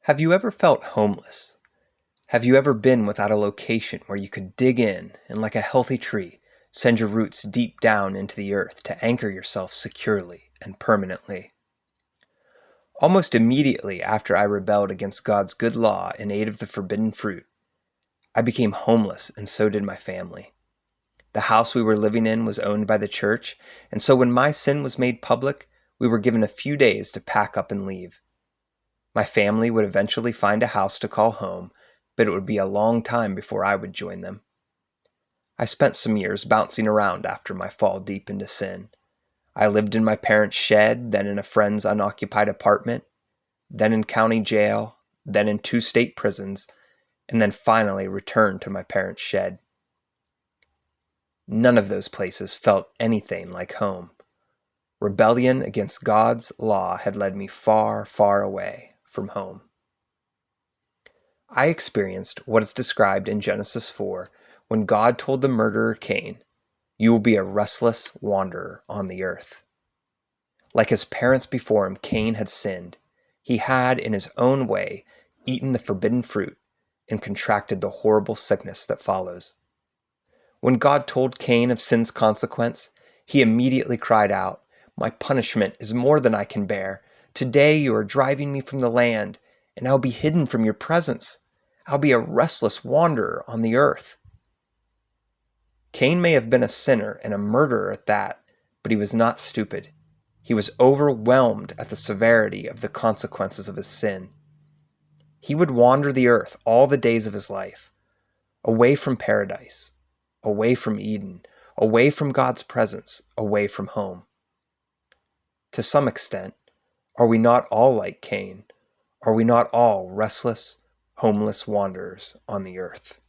Have you ever felt homeless? Have you ever been without a location where you could dig in and, like a healthy tree, send your roots deep down into the earth to anchor yourself securely and permanently? Almost immediately after I rebelled against God's good law and ate of the forbidden fruit, I became homeless, and so did my family. The house we were living in was owned by the church, and so when my sin was made public, we were given a few days to pack up and leave. My family would eventually find a house to call home, but it would be a long time before I would join them. I spent some years bouncing around after my fall deep into sin. I lived in my parents' shed, then in a friend's unoccupied apartment, then in county jail, then in 2 state prisons, and then finally returned to my parents' shed. None of those places felt anything like home. Rebellion against God's law had led me far, far away from home. I experienced what is described in Genesis 4 when God told the murderer Cain, "You will be a restless wanderer on the earth." Like his parents before him, Cain had sinned. He had, in his own way, eaten the forbidden fruit and contracted the horrible sickness that follows. When God told Cain of sin's consequence, he immediately cried out, "My punishment is more than I can bear. Today you are driving me from the land, and I'll be hidden from your presence. I'll be a restless wanderer on the earth." Cain may have been a sinner and a murderer at that, but he was not stupid. He was overwhelmed at the severity of the consequences of his sin. He would wander the earth all the days of his life, away from paradise, away from Eden, away from God's presence, away from home. To some extent, are we not all like Cain? Are we not all restless, homeless wanderers on the earth?